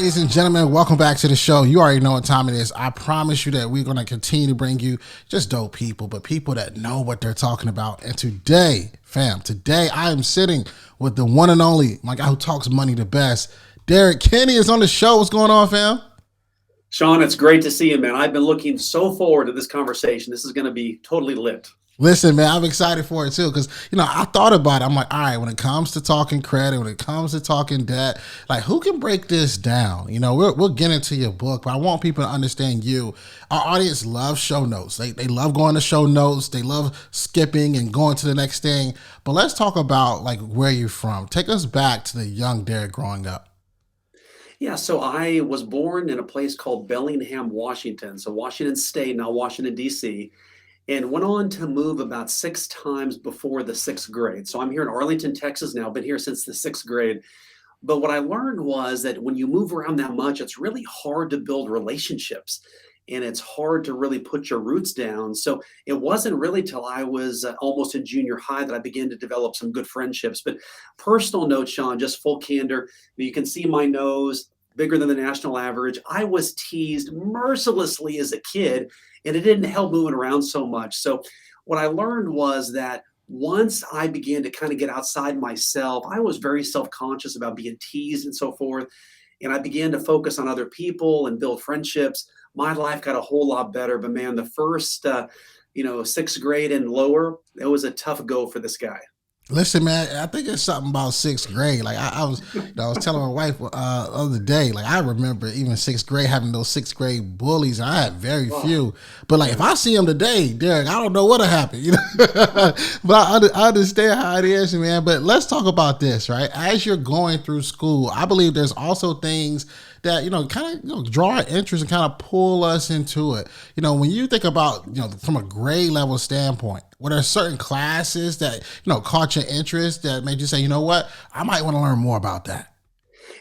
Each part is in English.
Ladies and gentlemen, welcome back to the show. You already know what time it is. I promise you that we're going to continue to bring you just dope people, but people that know what they're talking about. And today, fam, I am sitting with the one and only, my guy who talks money the best. Derrick Kinney is on the show. What's going on, fam? Shawn, it's great to see you, man. I've been looking so forward to this conversation. This is going to be totally lit. Listen, man, I'm excited for it too because, I thought about it. I'm like, all right, when it comes to talking credit, when it comes to talking debt, like who can break this down? We'll get into your book, but I want people to understand you. Our audience loves show notes. They love going to show notes. They love skipping and going to the next thing. But let's talk about like where you're from. Take us back to the young Derrick growing up. Yeah, so I was born in a place called Bellingham, Washington. So Washington State, now Washington, D.C., and went on to move about 6 times before the 6th grade. So I'm here in Arlington, Texas now, been here since the 6th grade. But what I learned was that when you move around that much, it's really hard to build relationships and it's hard to really put your roots down. So it wasn't really till I was almost in junior high that I began to develop some good friendships. But personal note, Shawn, just full candor, you can see my nose, bigger than the national average. I was teased mercilessly as a kid, and it didn't help moving around so much. So what I learned was that once I began to kind of get outside myself, I was very self-conscious about being teased and so forth. And I began to focus on other people and build friendships. My life got a whole lot better. But man, the first, 6th grade and lower, it was a tough go for this guy. Listen, man, I think it's something about 6th grade. Like I was telling my wife the other day, like I remember even 6th grade having those 6th grade bullies, and I had very few. But like if I see them today, Derrick, I don't know what'll happen, But I understand how it is, man. But let's talk about this, right? As you're going through school, I believe there's also things that, kind of, draw our interest and kind of pull us into it. When you think about, from a grade level standpoint, were there certain classes that, caught your interest that made you say, you know what, I might want to learn more about that?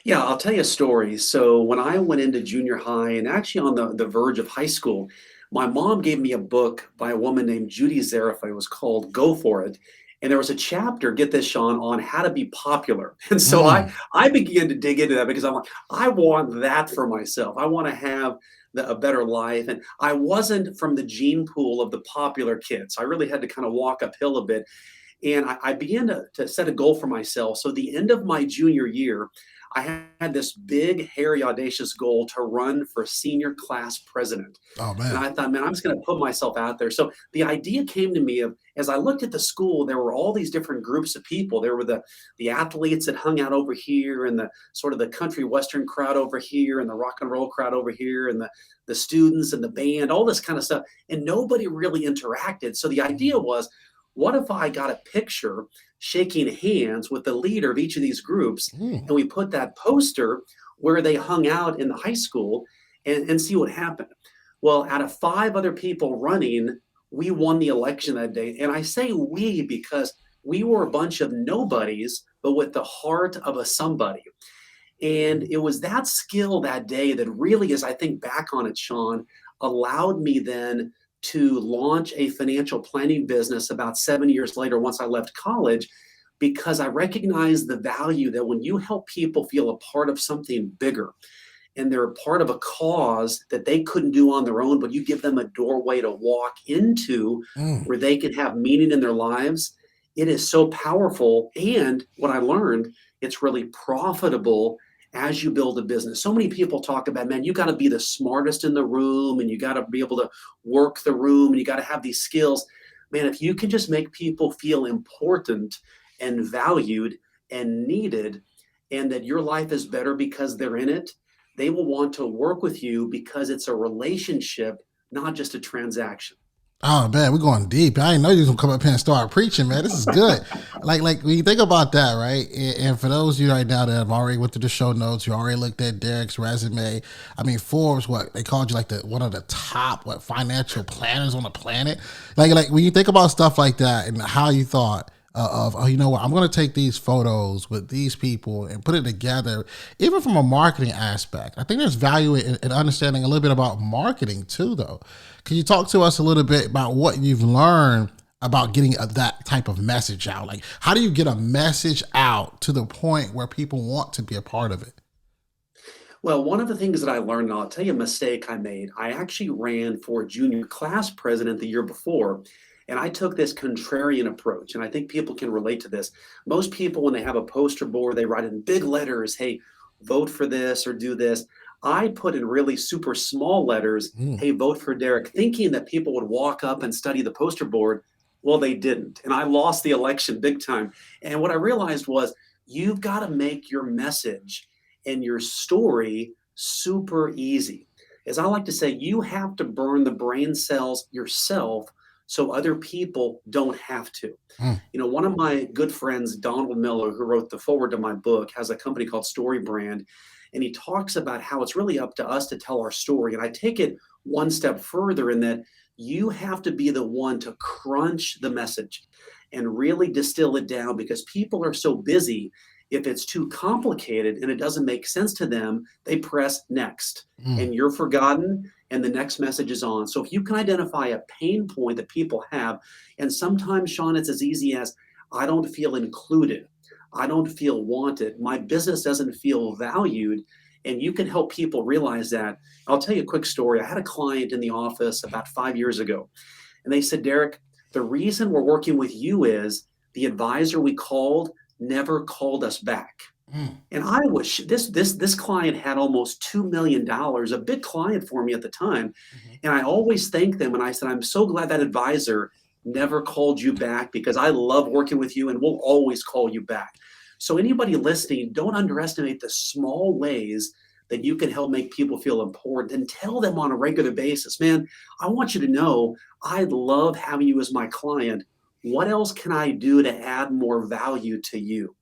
Yeah, I'll tell you a story. So when I went into junior high and actually on the verge of high school, my mom gave me a book by a woman named Judy Zarifa. It was called Go For It. And there was a chapter, get this, Shawn, on how to be popular. And so I began to dig into that because I'm like, I want that for myself. I want to have a better life. And I wasn't from the gene pool of the popular kids. I really had to kind of walk uphill a bit. And I began to set a goal for myself. So the end of my junior year, I had this big, hairy, audacious goal to run for senior class president. Oh, And man. I thought, man, I'm just going to put myself out there. So the idea came to me of, as I looked at the school, there were all these different groups of people. There were the athletes that hung out over here, and the sort of the country western crowd over here, and the rock and roll crowd over here, and the students and the band, all this kind of stuff. And nobody really interacted. So the idea was, what if I got a picture shaking hands with the leader of each of these groups, and we put that poster where they hung out in the high school and see what happened? Well, out of 5 other people running, we won the election that day. And I say we because we were a bunch of nobodies, but with the heart of a somebody. And it was that skill that day that really, as I think back on it, Shawn, allowed me then to launch a financial planning business about 7 years later once I left college, because I recognized the value that when you help people feel a part of something bigger and they're a part of a cause that they couldn't do on their own, but you give them a doorway to walk into Mm. where they can have meaning in their lives, it is so powerful. And what I learned, it's really profitable as you build a business. So many people talk about, man, you got to be the smartest in the room, and you got to be able to work the room, and you got to have these skills. Man, if you can just make people feel important and valued and needed, and that your life is better because they're in it, they will want to work with you because it's a relationship, not just a transaction. Oh, man, we're going deep. I didn't know you was going to come up here and start preaching, man. This is good. Like when you think about that, right? And for those of you right now that have already went through the show notes, you already looked at Derrick's resume. I mean, Forbes, what they called you like one of the top financial planners on the planet. Like when you think about stuff like that and how you thought of, oh, you know what, I'm going to take these photos with these people and put it together, even from a marketing aspect. I think there's value in understanding a little bit about marketing too, though. Can you talk to us a little bit about what you've learned about getting that type of message out? Like, how do you get a message out to the point where people want to be a part of it? Well, one of the things that I learned, and I'll tell you a mistake I made. I actually ran for junior class president the year before, and I took this contrarian approach. And I think people can relate to this. Most people, when they have a poster board, they write in big letters, hey, vote for this or do this. I put in really super small letters, Mm. hey, vote for Derrick, thinking that people would walk up and study the poster board. Well, they didn't. And I lost the election big time. And what I realized was you've got to make your message and your story super easy. As I like to say, you have to burn the brain cells yourself so other people don't have to. Mm. One of my good friends, Donald Miller, who wrote the forward to my book, has a company called Story Brand, and he talks about how it's really up to us to tell our story. And I take it one step further in that you have to be the one to crunch the message and really distill it down because people are so busy. If it's too complicated and it doesn't make sense to them, they press next Mm. and you're forgotten and the next message is on. So if you can identify a pain point that people have, and sometimes, Shawn, it's as easy as I don't feel included, I don't feel wanted, my business doesn't feel valued, and you can help people realize that. I'll tell you a quick story. I had a client in the office about 5 years ago, and they said, Derrick, the reason we're working with you is the advisor we called never called us back. Mm. And I was this client had almost $2 million, a big client for me at the time. Mhm. And I always thanked them. And I said, I'm so glad that advisor never called you back because I love working with you and we'll always call you back. So anybody listening, don't underestimate the small ways that you can help make people feel important and tell them on a regular basis, man, I want you to know I love having you as my client. What else can I do to add more value to you?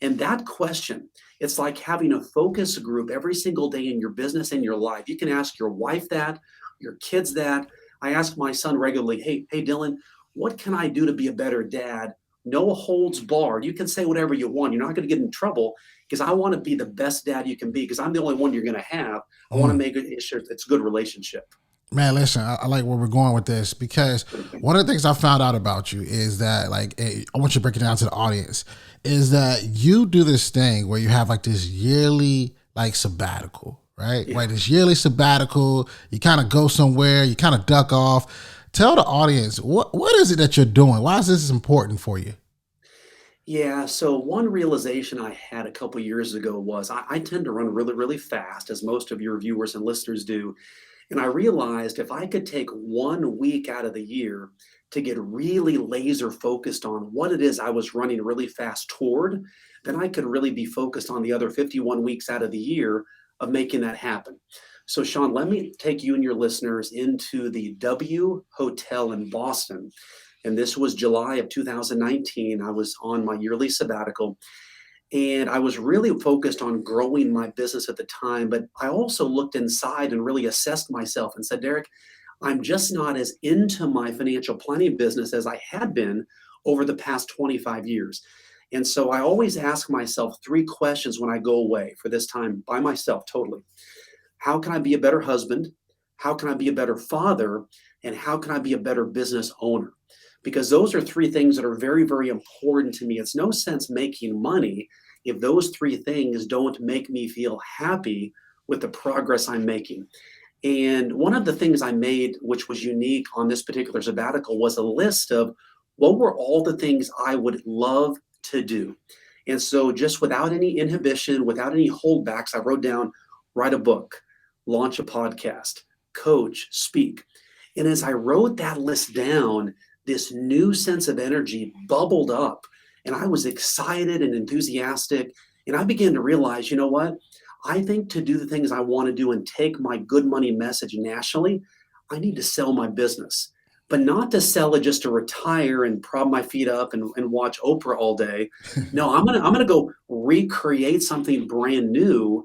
And that question, it's like having a focus group every single day in your business and your life. You can ask your wife that, your kids that. I ask my son regularly, hey, Dylan, what can I do to be a better dad? No holds barred. You can say whatever you want. You're not going to get in trouble because I want to be the best dad you can be because I'm the only one you're going to have. I want to Mm. make sure it's a good relationship. Man, listen, I like where we're going with this because one of the things I found out about you is that, like, I want you to break it down to the audience, is that you do this thing where you have like this yearly, like, sabbatical, right? Yeah. Right, this yearly sabbatical, you kind of go somewhere, you kind of duck off. Tell the audience, what is it that you're doing? Why is this important for you? Yeah. So one realization I had a couple years ago was I tend to run really, really fast, as most of your viewers and listeners do. And I realized if I could take 1 week out of the year to get really laser focused on what it is I was running really fast toward, then I could really be focused on the other 51 weeks out of the year of making that happen. So, Shawn, let me take you and your listeners into the W Hotel in Boston. And this was July of 2019. I was on my yearly sabbatical. And I was really focused on growing my business at the time, but I also looked inside and really assessed myself and said, Derrick, I'm just not as into my financial planning business as I had been over the past 25 years. And so I always ask myself three questions when I go away for this time by myself, totally. How can I be a better husband? How can I be a better father? And how can I be a better business owner? Because those are three things that are very, very important to me. It's no sense making money if those three things don't make me feel happy with the progress I'm making. And one of the things I made, which was unique on this particular sabbatical, was a list of what were all the things I would love to do. And so, just without any inhibition, without any holdbacks, I wrote down write a book, launch a podcast, coach, speak. And as I wrote that list down, this new sense of energy bubbled up and I was excited and enthusiastic. And I began to realize, you know what? I think to do the things I want to do and take my good money message nationally, I need to sell my business, but not to sell it just to retire and prop my feet up and watch Oprah all day. No, I'm gonna go recreate something brand new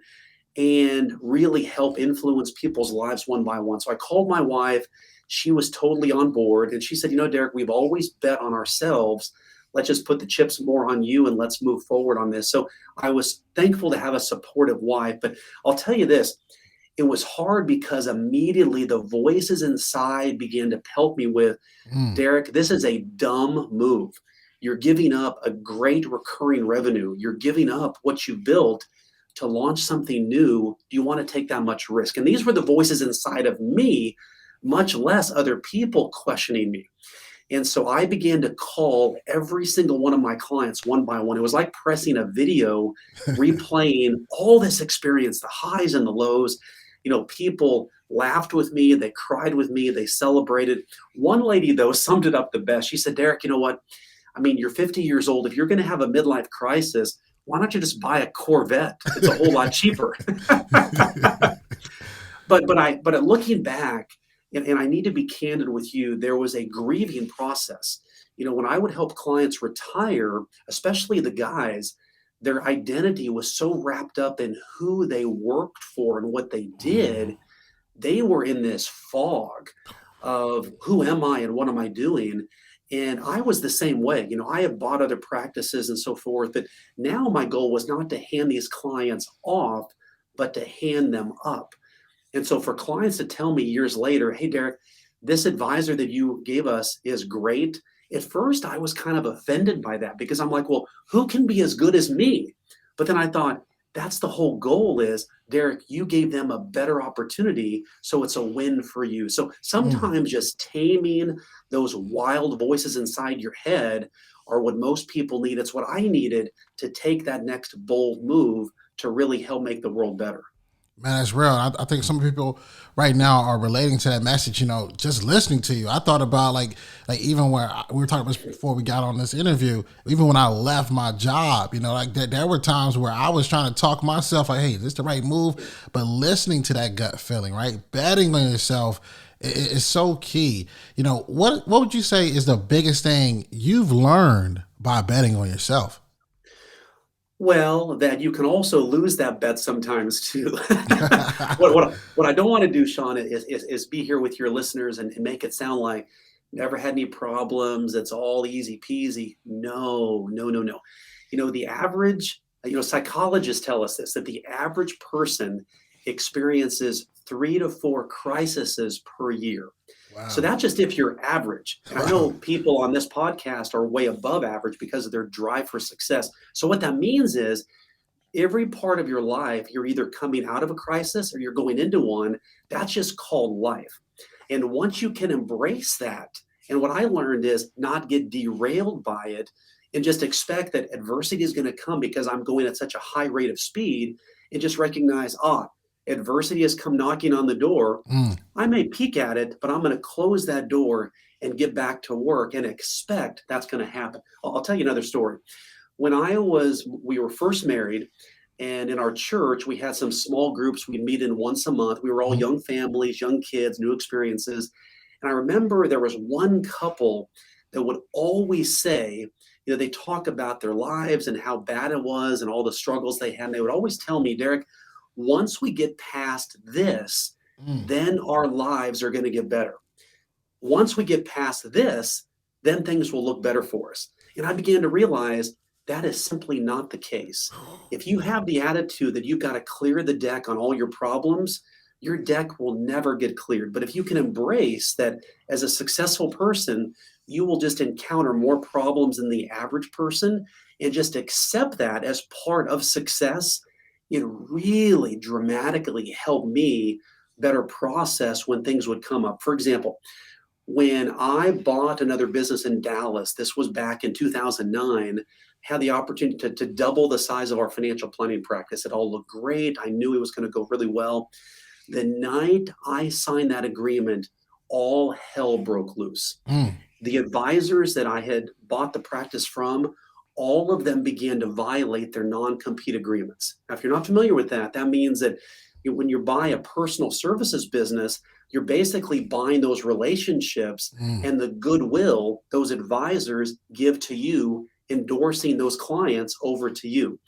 and really help influence people's lives one by one. So I called my wife. She was totally on board. And she said, you know, Derrick, we've always bet on ourselves. Let's just put the chips more on you and let's move forward on this. So I was thankful to have a supportive wife. But I'll tell you this, it was hard because immediately the voices inside began to pelt me with, Mm. Derrick, this is a dumb move. You're giving up a great recurring revenue. You're giving up what you built to launch something new, do you want to take that much risk? And these were the voices inside of me, much less other people questioning me. And so I began to call every single one of my clients one by one. It was like pressing a video, replaying all this experience, the highs and the lows. People laughed with me, they cried with me, they celebrated. One lady, though, summed it up the best. She said, Derrick, you know what? I mean, you're 50 years old. If you're going to have a midlife crisis, why don't you just buy a Corvette? It's a whole lot cheaper. But looking back, and I need to be candid with you, there was a grieving process. When I would help clients retire, especially the guys, their identity was so wrapped up in who they worked for and what they did. They were in this fog of who am I and what am I doing? And I was the same way. I have bought other practices and so forth. But now my goal was not to hand these clients off, but to hand them up. And so for clients to tell me years later, hey, Derrick, this advisor that you gave us is great. At first, I was kind of offended by that because I'm like, well, who can be as good as me? But then I thought, that's the whole goal is, Derrick, you gave them a better opportunity, so it's a win for you. So sometimes just taming those wild voices inside your head are what most people need. It's what I needed to take that next bold move to really help make the world better. Man, that's real. I think some people right now are relating to that message, just listening to you. I thought about like even where we were talking about this before we got on this interview, even when I left my job, like there were times where I was trying to talk myself like, hey, is this the right move? But listening to that gut feeling, right? Betting on yourself is so key. What would you say is the biggest thing you've learned by betting on yourself? Well, that you can also lose that bet sometimes too. What I don't want to do, Shawn, is be here with your listeners and make it sound like never had any problems. It's all easy peasy. No, no, no, no. The average, psychologists tell us this, that the average person experiences 3 to 4 crises per year. Wow. So that's just if you're average. And I know people on this podcast are way above average because of their drive for success. So what that means is every part of your life, you're either coming out of a crisis or you're going into one. That's just called life. And once you can embrace that, and what I learned is not get derailed by it and just expect that adversity is going to come because I'm going at such a high rate of speed, and just recognize, adversity has come knocking on the door. I may peek at it, but I'm going to close that door and get back to work and expect that's going to happen. I'll tell you another story. When we were first married, and in our church, we had some small groups we'd meet in once a month. We were all young families, young kids, new experiences. And I remember there was one couple that would always say, they talk about their lives and how bad it was and all the struggles they had. And they would always tell me, Derrick, once we get past this, then our lives are going to get better. Once we get past this, then things will look better for us. And I began to realize that is simply not the case. If you have the attitude that you've got to clear the deck on all your problems, your deck will never get cleared. But if you can embrace that as a successful person, you will just encounter more problems than the average person, and just accept that as part of success, it really dramatically helped me better process when things would come up. For example, when I bought another business in Dallas, this was back in 2009, had the opportunity to double the size of our financial planning practice. It all looked great. I knew it was going to go really well. The night I signed that agreement, all hell broke loose. The advisors that I had bought the practice from, all of them began to violate their non-compete agreements. Now, if you're not familiar with that, that means that when you buy a personal services business, you're basically buying those relationships and the goodwill those advisors give to you, endorsing those clients over to you.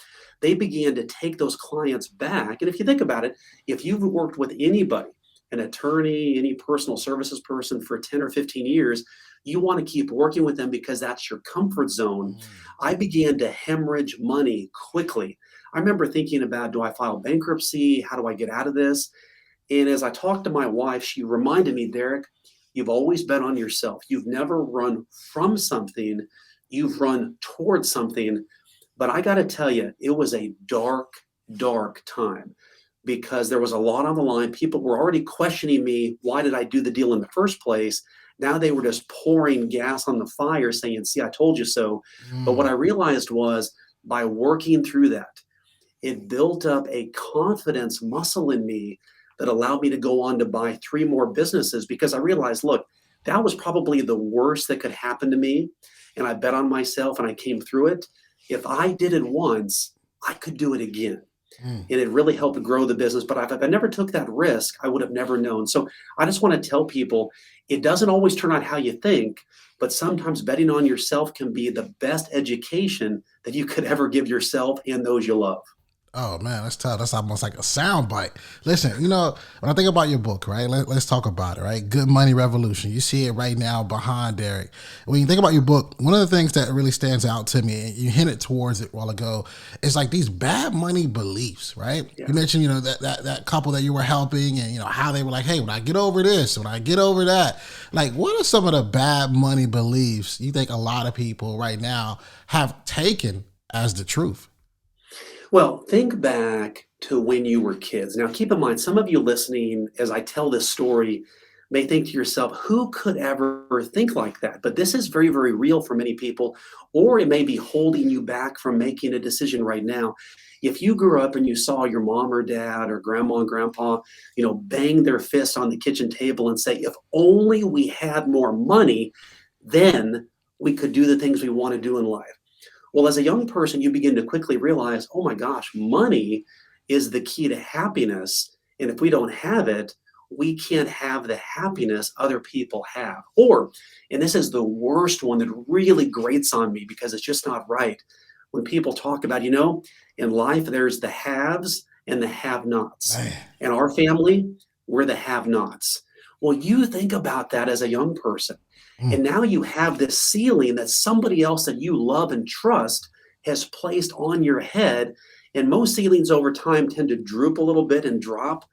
They began to take those clients back. And if you think about it, if you've worked with anybody, an attorney, any personal services person for 10 or 15 years, you want to keep working with them because that's your comfort zone. I began to hemorrhage money quickly. I remember thinking about, do I file bankruptcy? How do I get out of this? And as I talked to my wife, she reminded me, Derrick, you've always bet on yourself. You've never run from something. You've run towards something. But I got to tell you, it was a dark dark time because there was a lot on the line. People were already questioning me. Why did I do the deal in the first place? Now they were just pouring gas on the fire saying, see, I told you so. But what I Mm. realized was by working through that, it built up a confidence muscle in me that allowed me to go on to buy three more businesses because I realized, look, that was probably the worst that could happen to me. And I bet on myself and I came through it. If I did it once, I could do it again. Mm. And it really helped grow the business. But if I never took that risk, I would have never known. So I just want to tell people it doesn't always turn out how you think, but sometimes betting on yourself can be the best education that you could ever give yourself and those you love. Oh man, that's tough. That's almost like a sound bite. Listen, when I think about your book, right? Let's talk about it, right? Good Money Revolution. You see it right now behind Derrick. When you think about your book, one of the things that really stands out to me, and you hinted towards it a while ago, is like these bad money beliefs, right? Yeah. You mentioned, that couple that you were helping, and how they were like, hey, when I get over this, when I get over that, like, what are some of the bad money beliefs you think a lot of people right now have taken as the truth? Well, think back to when you were kids. Now, keep in mind, some of you listening as I tell this story may think to yourself, who could ever think like that? But this is very, very real for many people, or it may be holding you back from making a decision right now. If you grew up and you saw your mom or dad or grandma and grandpa, bang their fist on the kitchen table and say, if only we had more money, then we could do the things we want to do in life. Well, as a young person, you begin to quickly realize, oh my gosh, money is the key to happiness. And if we don't have it, we can't have the happiness other people have. Or, and this is the worst one that really grates on me because it's just not right. When people talk about, in life, there's the haves and the have nots. Man. And our family, we're the have nots. Well, you think about that as a young person. Mm. And now you have this ceiling that somebody else that you love and trust has placed on your head. And most ceilings over time tend to droop a little bit and drop.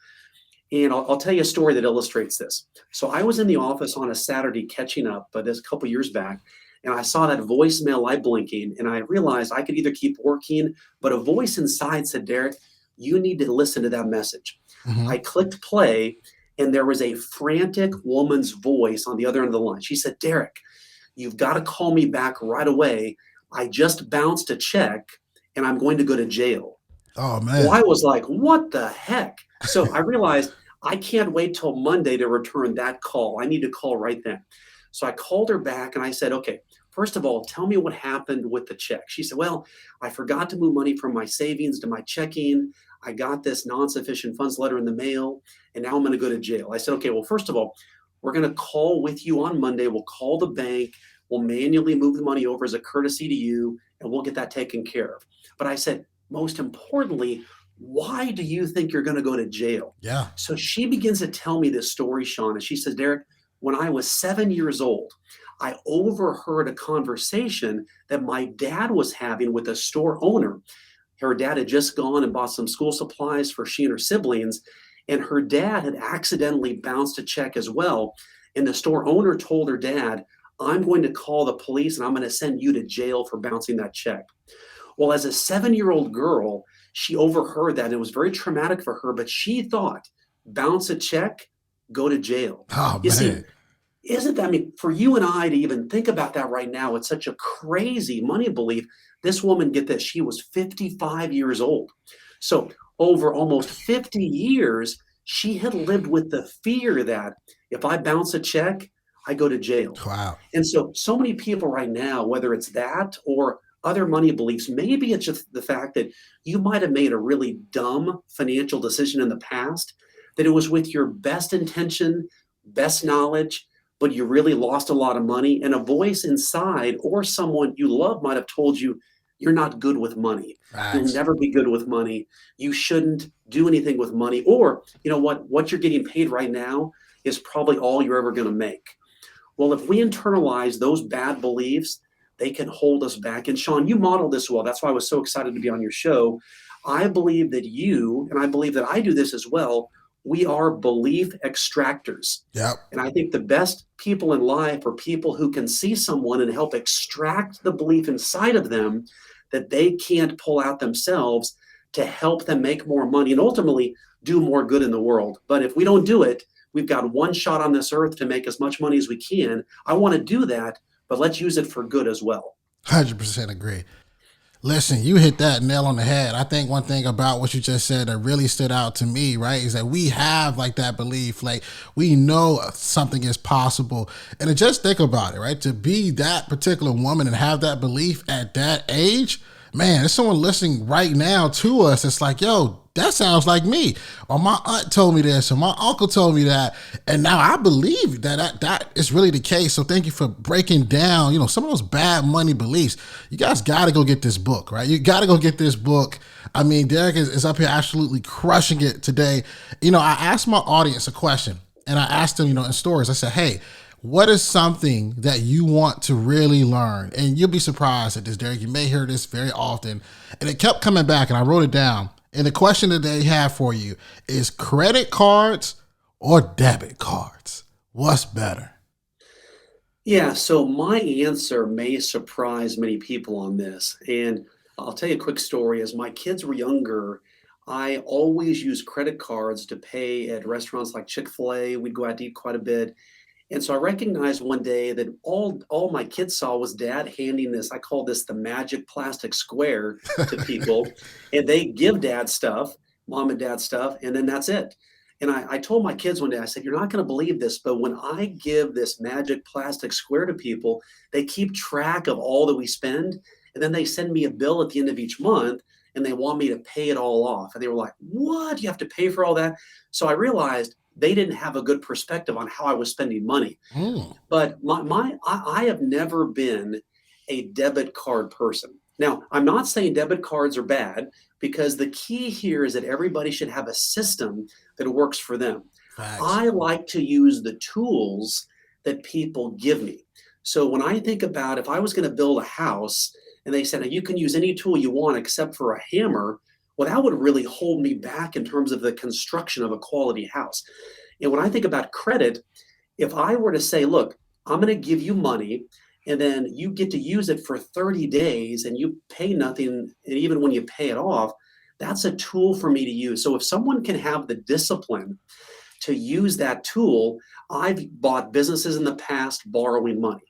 And I'll tell you a story that illustrates this. So I was in the office on a Saturday catching up, but this a couple years back, and I saw that voicemail light blinking, and I realized I could either keep working, but a voice inside said, Derrick, you need to listen to that message. Hmm. I clicked play, and there was a frantic woman's voice on the other end of the line. She said, Derrick, you've got to call me back right away. I just bounced a check, and I'm going to go to jail. Oh Well, I man. was like, what the heck? So I realized I can't wait till Monday to return that call. I need to call right then. So I called her back and I said, okay, first of all, tell me what happened with the check. She said, well, I forgot to move money from my savings to my checking. I got this non-sufficient funds letter in the mail, and now I'm going to go to jail. I said, okay, well, first of all, we're going to call with you on Monday. We'll call the bank. We'll manually move the money over as a courtesy to you, and we'll get that taken care of. But I said, most importantly, why do you think you're going to go to jail? Yeah. So she begins to tell me this story, Shawn, and she says, Derrick, when I was 7 years old, I overheard a conversation that my dad was having with a store owner. Her dad had just gone and bought some school supplies for she and her siblings, and her dad had accidentally bounced a check as well. And the store owner told her dad, I'm going to call the police and I'm going to send you to jail for bouncing that check. Well, as a 7-year-old girl, she overheard that and it was very traumatic for her, but she thought, bounce a check, go to jail. Oh You see, man. isn't that, I mean, for you and I to even think about that right now, it's such a crazy money belief. This woman, get this, she was 55 years old. So over almost 50 years, she had lived with the fear that if I bounce a check, I go to jail. Wow. And so many people right now, whether it's that or other money beliefs, maybe it's just the fact that you might have made a really dumb financial decision in the past, that it was with your best intention, best knowledge, but you really lost a lot of money. And a voice inside or someone you love might have told you, you're not good with money. You'll Facts. never be good with money. You shouldn't do anything with money. Or, you know what you're getting paid right now is probably all you're ever going to make. Well, if we internalize those bad beliefs, they can hold us back. And Shawn, you modeled this well. That's why I was so excited to be on your show. I believe that you, and I believe that I do this as well, we are belief extractors. Yep. And I think the best people in life are people who can see someone and help extract the belief inside of them that they can't pull out themselves. to help them make more money and ultimately do more good in the world. But if we don't do it, we've got one shot on this earth to make as much money as we can. I want to do that, but let's use it for good as well. 100% agree. Listen, you hit that nail on the head. I think one thing about what you just said that really stood out to me, right, is that we have like that belief, like we know something is possible. And to just think about it, right, to be that particular woman and have that belief at that age, man, there's someone listening right now to us. It's like, yo, that sounds like me. Or my aunt told me this, or my uncle told me that. And now I believe that is really the case. So thank you for breaking down, some of those bad money beliefs. You guys got to go get this book, right? You got to go get this book. I mean, Derrick is up here absolutely crushing it today. I asked my audience a question, and I asked them, in stories, I said, hey, what is something that you want to really learn? And you'll be surprised at this, Derrick. You may hear this very often. And it kept coming back, and I wrote it down. And the question that they have for you is credit cards or debit cards? What's better? Yeah, so my answer may surprise many people on this. And I'll tell you a quick story. As my kids were younger, I always used credit cards to pay at restaurants like Chick-fil-A. We'd go out to eat quite a bit. And so I recognized one day that all my kids saw was dad handing this, I call this the magic plastic square to people. And they give dad stuff, mom and dad stuff, and then that's it. And I told my kids one day, I said, you're not going to believe this, but when I give this magic plastic square to people, they keep track of all that we spend. And then they send me a bill at the end of each month and they want me to pay it all off. And they were like, what? You have to pay for all that? So I realized they didn't have a good perspective on how I was spending money. But I have never been a debit card person. Now, I'm not saying debit cards are bad, because the key here is that everybody should have a system that works for them. Facts. I like to use the tools that people give me. So when I think about if I was going to build a house and they said, you can use any tool you want except for a hammer, well, that would really hold me back in terms of the construction of a quality house. And when I think about credit, if I were to say, look, I'm going to give you money and then you get to use it for 30 days and you pay nothing, and even when you pay it off, that's a tool for me to use. So if someone can have the discipline to use that tool, I've bought businesses in the past borrowing money,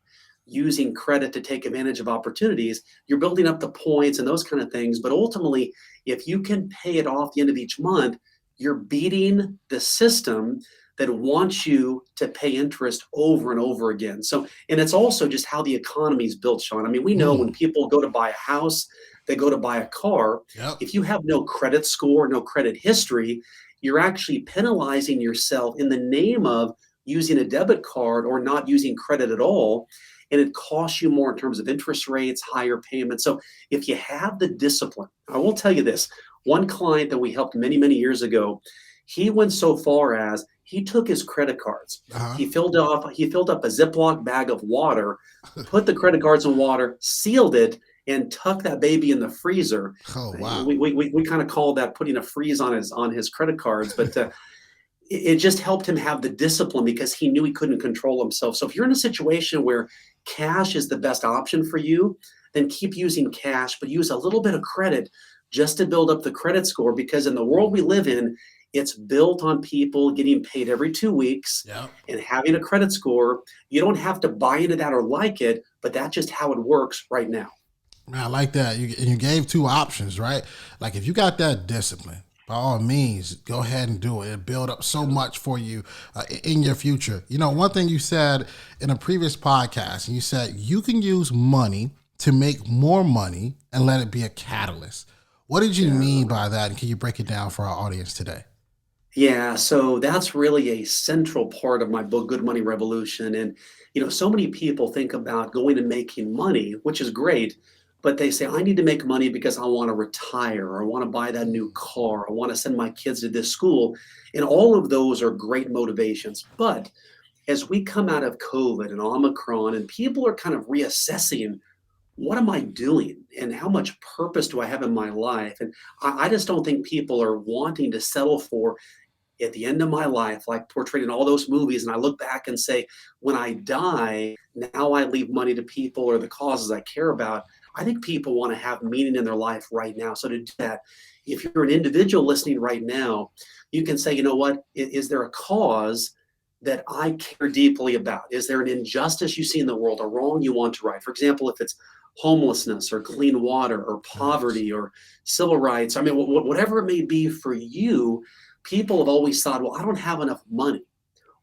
using credit to take advantage of opportunities. You're building up the points and those kind of things. But ultimately, if you can pay it off the end of each month, you're beating the system that wants you to pay interest over and over again. So, and it's also just how the economy is built, Shawn. I mean, we know when people go to buy a house, they go to buy a car. Yep. If you have no credit score, no credit history, you're actually penalizing yourself in the name of using a debit card or not using credit at all. And it costs you more in terms of interest rates, higher payments. So if you have the discipline, I will tell you this, one client that we helped many, many years ago, he went so far as he took his credit cards. He filled up a Ziploc bag of water, put the credit cards in water, sealed it, and tucked that baby in the freezer. Oh, wow. We kind of call that putting a freeze on his credit cards, but it just helped him have the discipline because he knew he couldn't control himself. So if you're in a situation where cash is the best option for you, then keep using cash, but use a little bit of credit just to build up the credit score, because in the world we live in, it's built on people getting paid every 2 weeks and having a credit score. You don't have to buy into that or like it, but that's just how it works right now. Man, I like that. You gave two options, right? Like if you got that discipline, by all means, go ahead and do it. It'll build up so much for you in your future. One thing you said in a previous podcast, and you said you can use money to make more money and let it be a catalyst. What did you mean by that? And can you break it down for our audience today? Yeah, so that's really a central part of my book, Good Money Revolution. And, so many people think about going and making money, which is great, but they say, I need to make money because I want to retire, or I want to buy that new car, I want to send my kids to this school. And all of those are great motivations. But as we come out of COVID and Omicron, and people are kind of reassessing, what am I doing and how much purpose do I have in my life? And I just don't think people are wanting to settle for, at the end of my life, like portrayed in all those movies, and I look back and say, when I die, now I leave money to people or the causes I care about. I think people want to have meaning in their life right now. So to do that, If you're an individual listening right now, you can say, you know what, is there a cause that I care deeply about? Is there an injustice you see in the world, a wrong you want to right? For example, if it's homelessness or clean water or Facts. poverty or civil rights, I mean, whatever it may be for you, people have always thought, well, I don't have enough money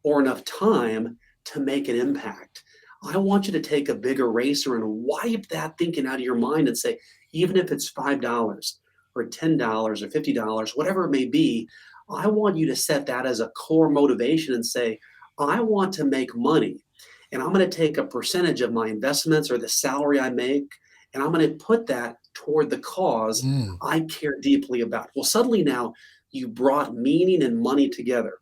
or enough time to make an impact. I want you to take a big eraser and wipe that thinking out of your mind and say, even if it's $5 or $10 or $50, whatever it may be, I want you to set that as a core motivation and say, I want to make money. And I'm going to take a percentage of my investments or the salary I make, and I'm going to put that toward the cause Mm. I care deeply about. Well, suddenly now you brought meaning and money together,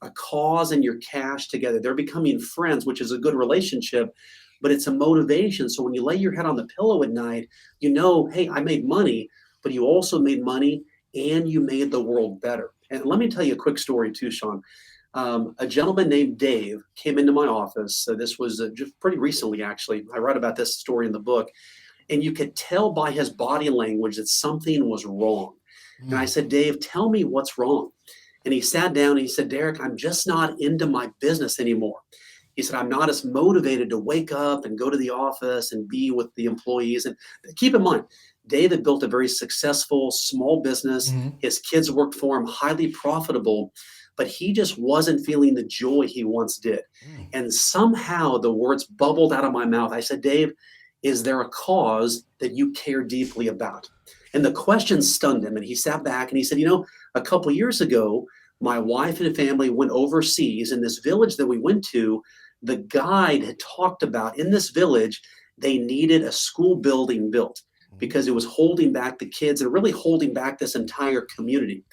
a cause and your cash together. They're becoming friends, which is a good relationship, but it's a motivation. So when you lay your head on the pillow at night, you know, hey, I made money, but you also made money and you made the world better. And let me tell you a quick story too, Shawn. A gentleman named Dave came into my office. So this was just pretty recently, actually. I write about this story in the book. And you could tell by his body language that something was wrong. And I Mm. said, Dave, tell me what's wrong. And he sat down and he said, Derrick, I'm just not into my business anymore. He said, I'm not as motivated to wake up and go to the office and be with the employees. And keep in mind, David built a very successful small business. Mhm. His kids worked for him, highly profitable, but he just wasn't feeling the joy he once did. Mm. And somehow the words bubbled out of my mouth. I said, Dave, is there a cause that you care deeply about? And the question stunned him. And he sat back and he said, you know, a couple years ago, my wife and family went overseas. In this village that we went to, the guide had talked about in this village, they needed a school building built because it was holding back the kids and really holding back this entire community.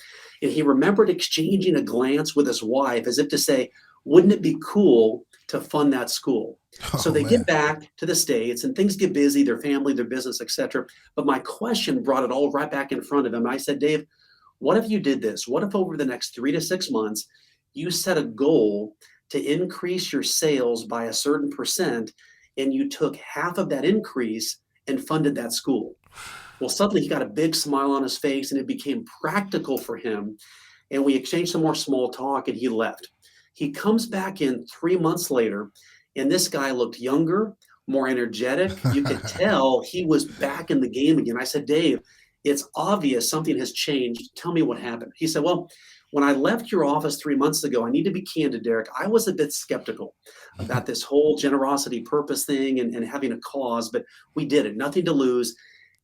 And he remembered exchanging a glance with his wife as if to say, wouldn't it be cool to fund that school? So Oh they get man. back to the States and things get busy, their family, their business, etc. But my question brought it all right back in front of him. I said, Dave, what if you did this? What if over the next 3 to 6 months, you set a goal to increase your sales by a certain percent and you took half of that increase and funded that school? Well, suddenly he got a big smile on his face and it became practical for him. And we exchanged some more small talk and he left. He comes back in 3 months later, and this guy looked younger, more energetic. You could tell he was back in the game again. I said, Dave, it's obvious something has changed. Tell me what happened. He said, well, when I left your office 3 months ago, I need to be candid, Derrick. I was a bit skeptical about this whole generosity purpose thing and having a cause, but we did it, nothing to lose.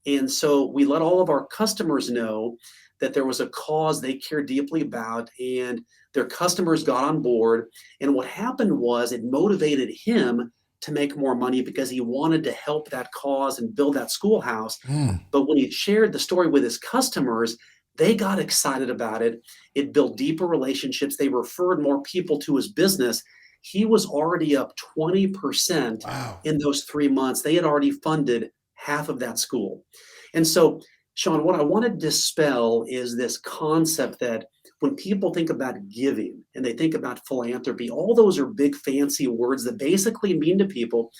And so we let all of our customers know that there was a cause they cared deeply about, and their customers got on board. And what happened was it motivated him to make more money because he wanted to help that cause and build that schoolhouse. Mm. But when he shared the story with his customers, they got excited about it. It built deeper relationships. They referred more people to his business. He was already up 20% Wow. in those 3 months. They had already funded half of that school. And so, Shawn, what I want to dispel is this concept that when people think about giving and they think about philanthropy, all those are big fancy words that basically mean to people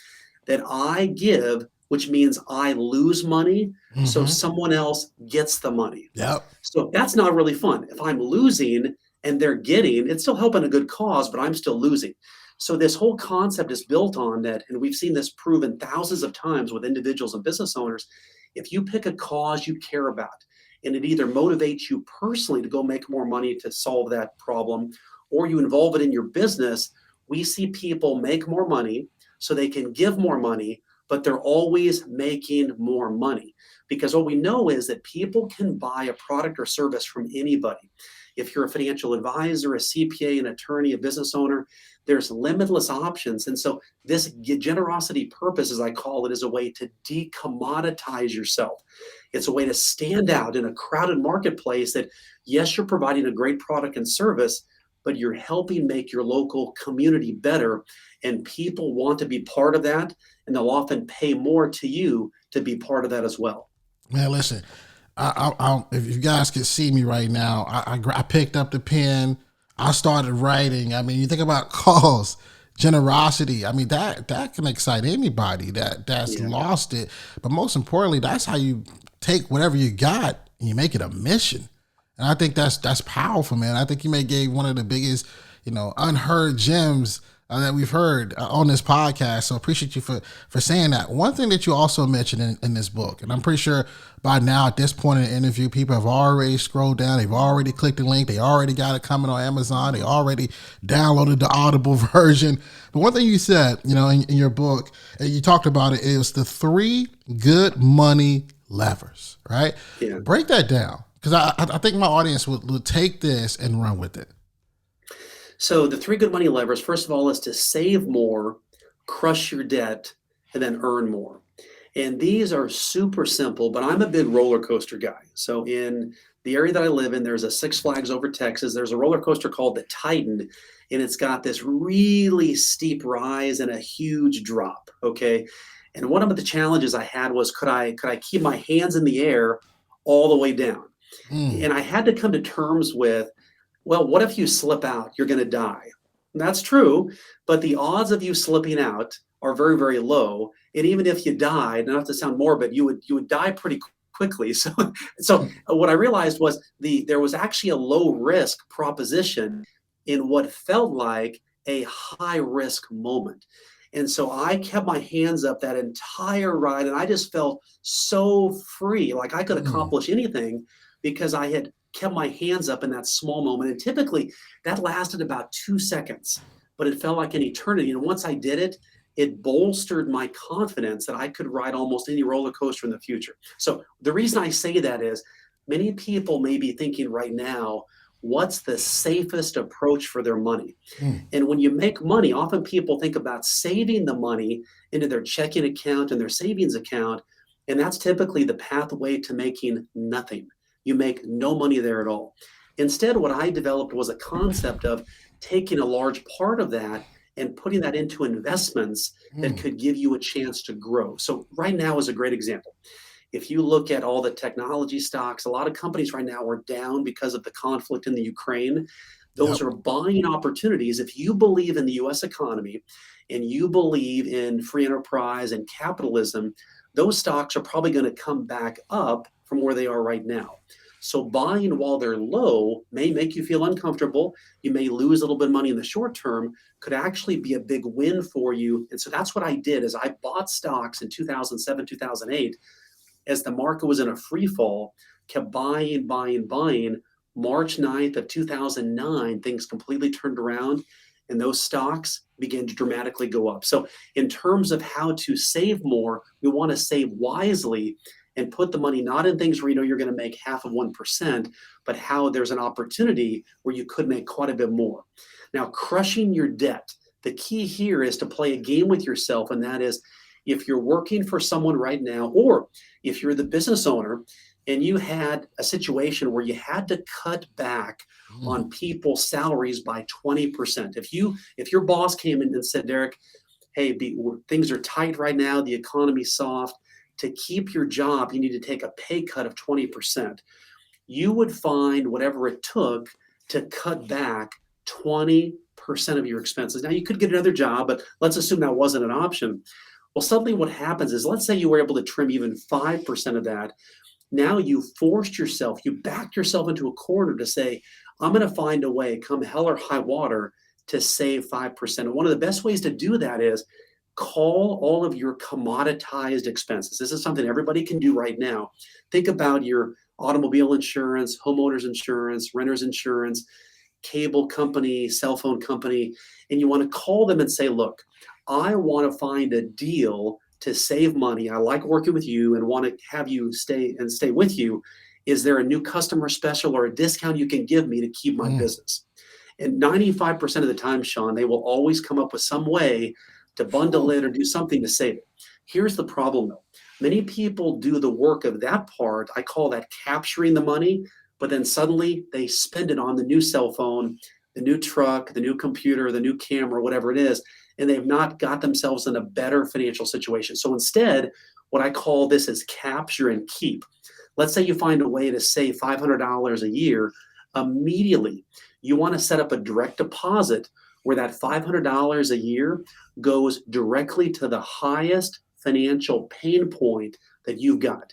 that I give, which means I lose money so Hmm. someone else gets the money. Yep. So that's not really fun. If I'm losing and they're getting, it's still helping a good cause, but I'm still losing. So this whole concept is built on that, and we've seen this proven thousands of times with individuals and business owners. If you pick a cause you care about, and it either motivates you personally to go make more money to solve that problem, or you involve it in your business, we see people make more money so they can give more money, but they're always making more money. Because what we know is that people can buy a product or service from anybody. If you're a financial advisor, a CPA, an attorney, a business owner, there's limitless options. And so this generosity purpose, as I call it, is a way to decommoditize yourself. It's a way to stand out in a crowded marketplace that, yes, you're providing a great product and service, but you're helping make your local community better. And people want to be part of that, and they'll often pay more to you to be part of that as well. Man, listen. If you guys could see me right now, I picked up the pen. I started writing. I mean, you think about cause, generosity. I mean, that can excite anybody that's Yeah. lost it. But most importantly, that's how you take whatever you got and you make it a mission. And I think that's powerful, man. I think you may gave one of the biggest, unheard gems that we've heard on this podcast. So appreciate you for saying that. One thing that you also mentioned in this book, and I'm pretty sure by now at this point in the interview, people have already scrolled down, they've already clicked the link, they already got it coming on Amazon, they already downloaded the Audible version. But one thing you said, in your book, and you talked about it, is the 3 good money levers, right? Yeah. Break that down, because I think my audience would take this and run with it. So the 3 good money levers, first of all, is to save more, crush your debt, and then earn more. And these are super simple, but I'm a big roller coaster guy. So in the area that I live in, there's a Six Flags over Texas. There's a roller coaster called the Titan, and it's got this really steep rise and a huge drop. Okay. And one of the challenges I had was, could I keep my hands in the air all the way down? And I had to come to terms with, well, what if you slip out? You're going to die. And that's true, but the odds of you slipping out are very, very low. And even if you died, not to sound morbid, you would die pretty quickly. So what I realized was there was actually a low risk proposition in what felt like a high risk moment. And so I kept my hands up that entire ride, and I just felt so free, like I could accomplish anything because I had kept my hands up in that small moment. And typically that lasted about 2 seconds, but it felt like an eternity. And once I did it, it bolstered my confidence that I could ride almost any roller coaster in the future. So the reason I say that is many people may be thinking right now, what's the safest approach for their money? And when you make money, often people think about saving the money into their checking account and their savings account. And that's typically the pathway to making nothing. You make no money there at all. Instead, what I developed was a concept of taking a large part of that and putting that into investments that could give you a chance to grow. So right now is a great example. If you look at all the technology stocks, a lot of companies right now are down because of the conflict in the Ukraine. Those are buying opportunities. If you believe in the US economy and you believe in free enterprise and capitalism, those stocks are probably going to come back up from where they are right now. So buying while they're low may make you feel uncomfortable. You may lose a little bit of money in the short term, could actually be a big win for you. And so that's what I did is I bought stocks in 2007, 2008, as the market was in a free fall, kept buying. March 9th of 2009, things completely turned around and those stocks began to dramatically go up. So in terms of how to save more, we want to save wisely and put the money not in things where you know you're going to make half of 1%, but how there's an opportunity where you could make quite a bit more. Now, crushing your debt, the key here is to play a game with yourself, and that is if you're working for someone right now, or if you're the business owner and you had a situation where you had to cut back on people's salaries by 20%. If your boss came in and said, Derrick, hey, things are tight right now, the economy's soft, to keep your job, you need to take a pay cut of 20%. You would find whatever it took to cut back 20% of your expenses. Now, you could get another job, but let's assume that wasn't an option. Well, suddenly what happens is, let's say you were able to trim even 5% of that. Now you forced yourself, you backed yourself into a corner to say, I'm going to find a way, come hell or high water, to save 5%. And one of the best ways to do that is call all of your commoditized expenses. This is something everybody can do right now. Think about your automobile insurance, homeowners insurance, renters insurance, cable company, cell phone company, and you want to call them and say, look, I want to find a deal to save money. I like working with you and want to have you stay with you. Is there a new customer special or a discount you can give me to keep my business? And 95% of the time, Shawn, they will always come up with some way to bundle it or do something to save it. Here's the problem though. Many people do the work of that part. I call that capturing the money, but then suddenly they spend it on the new cell phone, the new truck, the new computer, the new camera, whatever it is, and they've not got themselves in a better financial situation. So instead, what I call this is capture and keep. Let's say you find a way to save $500 a year. Immediately, you want to set up a direct deposit where that $500 a year goes directly to the highest financial pain point that you've got.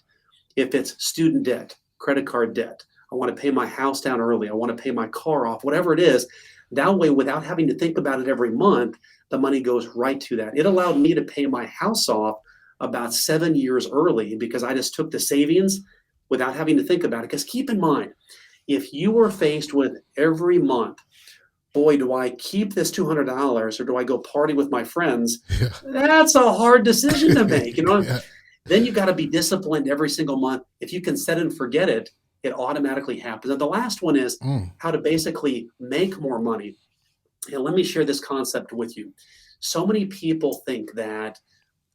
If it's student debt, credit card debt, I want to pay my house down early. I want to pay my car off, whatever it is. That way, without having to think about it every month, the money goes right to that. It allowed me to pay my house off about 7 years early because I just took the savings without having to think about it. Because keep in mind, if you were faced with every month, boy, do I keep this $200 or do I go party with my friends? Yeah. That's a hard decision to make. Yeah. Then you got to be disciplined every single month. If you can set and forget it, it automatically happens. And the last one is how to basically make more money. And let me share this concept with you. So many people think that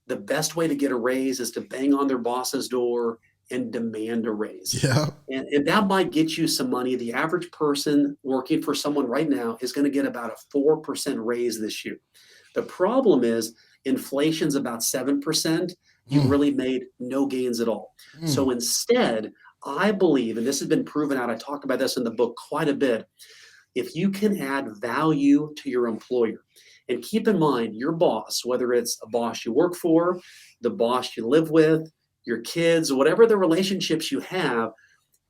the best way to get a raise is to bang on their boss's door and demand a raise. Yeah. And that might get you some money. The average person working for someone right now is going to get about a 4% raise this year. The problem is inflation's about 7%. You've really made no gains at all. So instead, I believe, and this has been proven out, I talk about this in the book quite a bit, if you can add value to your employer, and keep in mind your boss, whether it's a boss you work for, the boss you live with, your kids, whatever the relationships you have,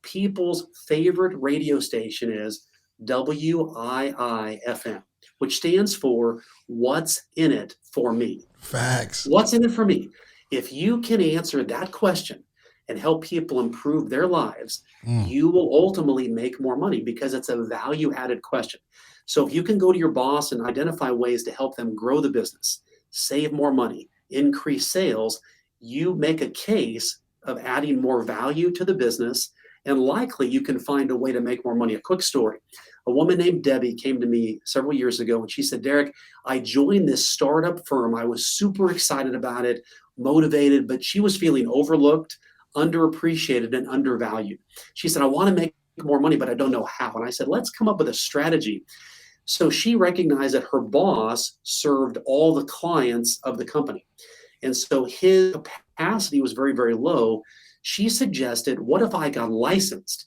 people's favorite radio station is WIIFM, which stands for What's in It for Me. Facts. What's in it for me? If you can answer that question and help people improve their lives, you will ultimately make more money because it's a value added question. So if you can go to your boss and identify ways to help them grow the business, save more money, increase sales, you make a case of adding more value to the business, and likely you can find a way to make more money. A quick story. A woman named Debbie came to me several years ago and she said, Derrick, I joined this startup firm. I was super excited about it, motivated, but she was feeling overlooked, underappreciated, and undervalued. She said, I want to make more money, but I don't know how. And I said, let's come up with a strategy. So she recognized that her boss served all the clients of the company. And so his capacity was very, very low. She suggested, what if I got licensed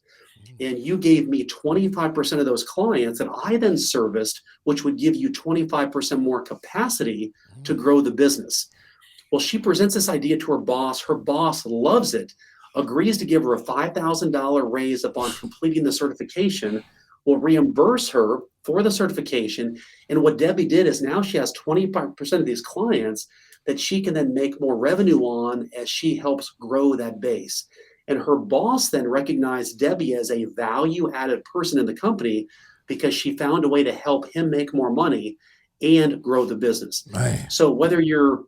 and you gave me 25% of those clients that I then serviced, which would give you 25% more capacity to grow the business? Well, she presents this idea to her boss. Her boss loves it, agrees to give her a $5,000 raise upon completing the certification, will reimburse her for the certification. And what Debbie did is now she has 25% of these clients that she can then make more revenue on as she helps grow that base. And her boss then recognized Debbie as a value-added person in the company because she found a way to help him make more money and grow the business. Man. So whether you're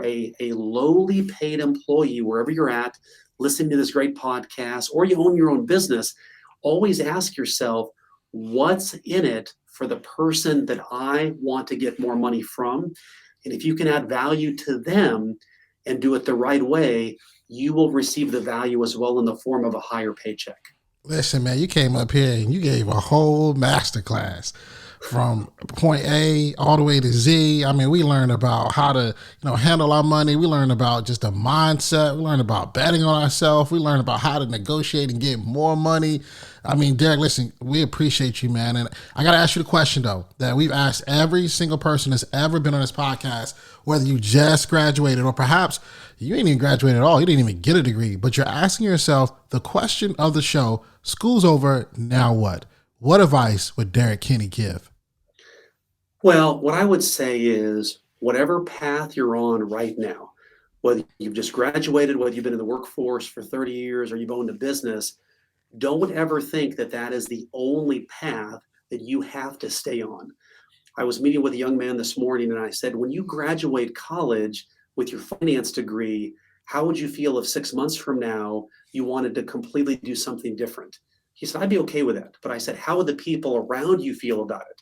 a lowly paid employee, wherever you're at, listening to this great podcast, or you own your own business, always ask yourself, what's in it for the person that I want to get more money from? And if you can add value to them and do it the right way, you will receive the value as well in the form of a higher paycheck. Listen, man, you came up here and you gave a whole masterclass from point A all the way to Z. I mean, we learned about how to, handle our money. We learned about just the mindset. We learned about betting on ourselves. We learned about how to negotiate and get more money. I mean, Derrick, listen, we appreciate you, man. And I got to ask you the question, though, that we've asked every single person that's ever been on this podcast, whether you just graduated or perhaps you ain't even graduated at all. You didn't even get a degree, but you're asking yourself the question of the show, school's over, now what? What advice would Derrick Kinney give? Well, what I would say is whatever path you're on right now, whether you've just graduated, whether you've been in the workforce for 30 years or you've owned a business, don't ever think that that is the only path that you have to stay on. I was meeting with a young man this morning and I said, when you graduate college with your finance degree, how would you feel if 6 months from now you wanted to completely do something different? He said, I'd be okay with that. But I said, how would the people around you feel about it?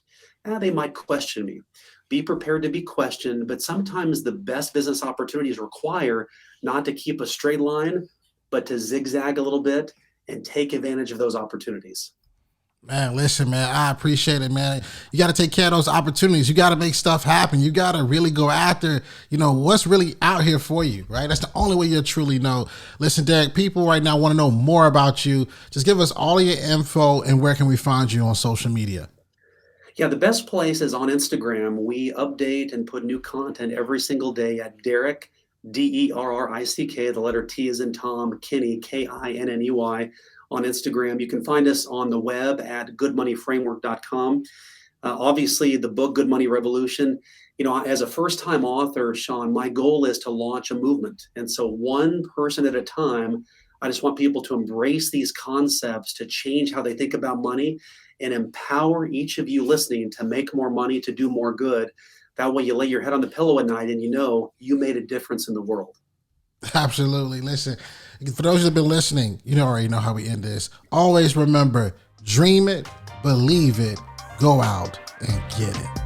They might question me. Be prepared to be questioned, but sometimes the best business opportunities require not to keep a straight line, but to zigzag a little bit and take advantage of those opportunities. Man, listen, man, I appreciate it, man. You got to take care of those opportunities. You got to make stuff happen. You got to really go after, what's really out here for you, right? That's the only way you'll truly know. Listen, Derrick, people right now want to know more about you. Just give us all of your info and where can we find you on social media? Yeah, the best place is on Instagram. We update and put new content every single day at Derrick, Derrick, the letter T is in Tom, Kinney, Kinney. on Instagram. You can find us on the web at goodmoneyframework.com. Obviously, the book Good Money Revolution, as a first-time author, Shawn, my goal is to launch a movement. And so one person at a time, I just want people to embrace these concepts, to change how they think about money, and empower each of you listening to make more money, to do more good. That way you lay your head on the pillow at night and you made a difference in the world. Absolutely. Listen, for those that have been listening, already know how we end this. Always remember, dream it, believe it, go out and get it.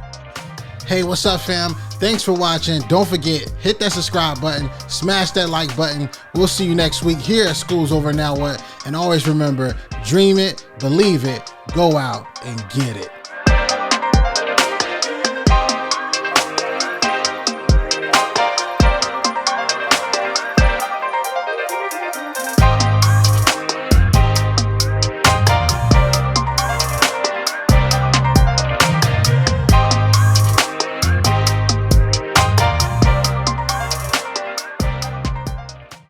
Hey, what's up, fam? Thanks for watching. Don't forget, hit that subscribe button, smash that like button. We'll see you next week here at School's Over Now What. And always remember, dream it, believe it, go out and get it.